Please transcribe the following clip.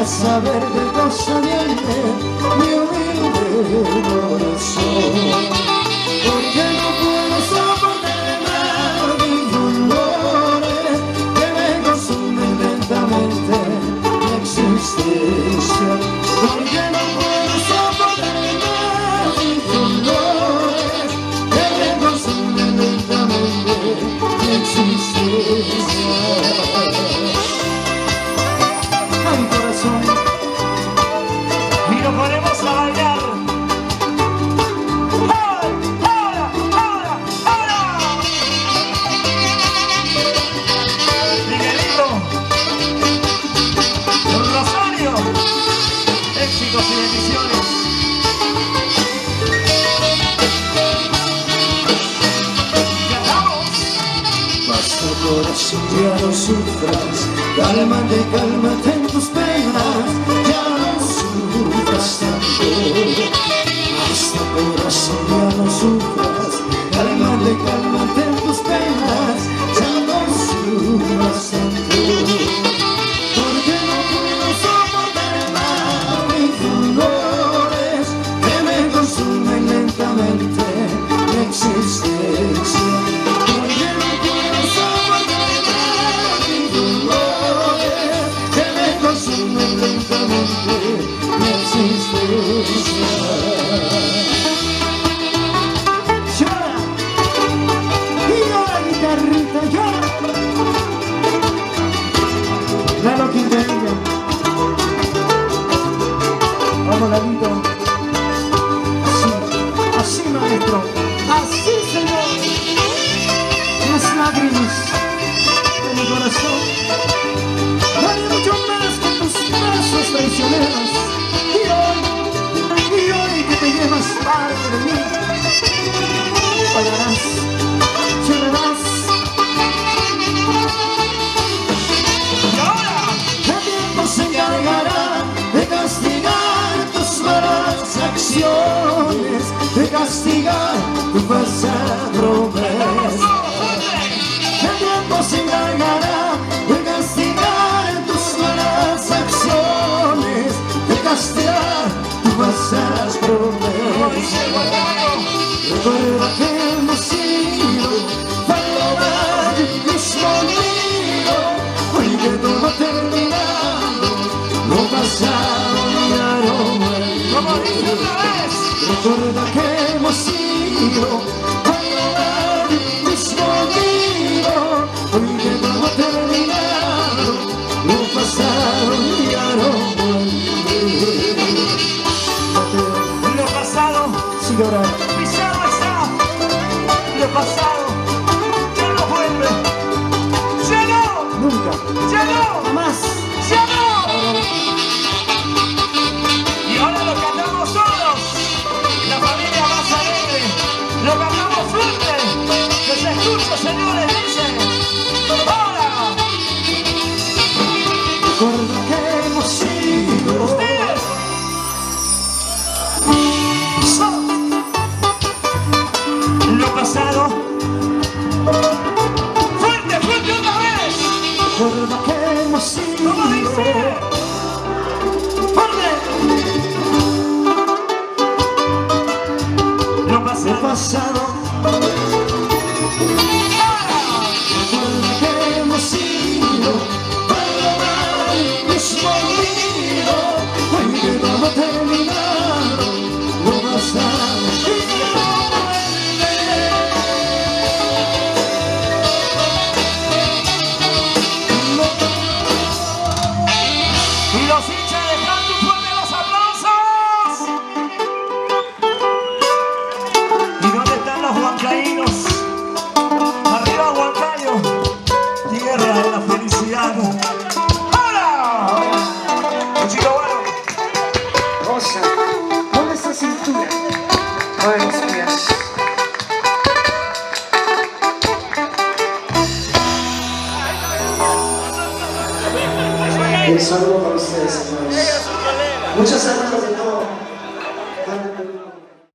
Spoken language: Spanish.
a saber de cosa viene mi humilde corazón. Porque no puedo soportar más mis dolores que me consumen lentamente mi existencia. Porque no puedo soportar más mis dolores que me consumen lentamente mi existencia. Ay, corazón, y nos ponemos a bailar. Miguelito, Rosario, éxitos y bendiciones. basta corazón, ya no sufras, cálmate, cálmate en tus penas, ya no sufras tanto. Basta corazón, ya no sufras, cálmate, cálmate en tus penas, ya no sufras tanto. Porque no puedo soportar más mis dolores que me consumen lentamente mi existencia. Porque no puedo soportar más mis dolores que me consumen lentamente mi existencia. Llora, y llora, guitarrita, llora. Lalo Quintanilla. Vamos, Lalito. Así, así, maestro. Así, señor. Las lágrimas de mi corazón valen mucho más que tus brazos traicioneros. Y hoy que te llevas parte de mí, pagarás, llorarás. El tiempo se encargará de castigar tus malas acciones, de castigar tu falsa promesa. El tiempo se encargará de castigar tus malas acciones, de castigar tus falsas promesas. Recuerda que hemos sido palabras del mismo nido, hoy que todo ha terminado, lo pasado ya no vuelve. Recuerda que hemos sido palabras del mismo nido, hoy que todo ha terminado, lo pasado ya no vuelve. Lo pasado, Sin llorar. pisado está. Lo pasado ya no vuelve. Ya no, Nunca, ya no, jamás. ya no. Y ahora lo cantamos todos. La familia más alegre. Lo cantamos fuerte. Que se escuche, señores, dice. ¡Ahora! Recuerda que hemos sido Ustedes. Lo pasado. Fuerte, fuerte otra vez. recuerda que hemos sido ¿Cómo dice? ¡Fuerte! Lo el pasado. pasado. Recuerda que hemos sido palabras del mismo nido, hoy que todo ha terminado, lo pasado ya no vuelve. Y los hinchas de Franco, fuerte los aplausos. ¿Y dónde están los huancaínos? Arriba Huancayo, tierra de la felicidad. ¡Hola! Chico bueno. Rosa, con esa cintura. Buenos días. Un saludo para ustedes, hermanos. Muchas gracias.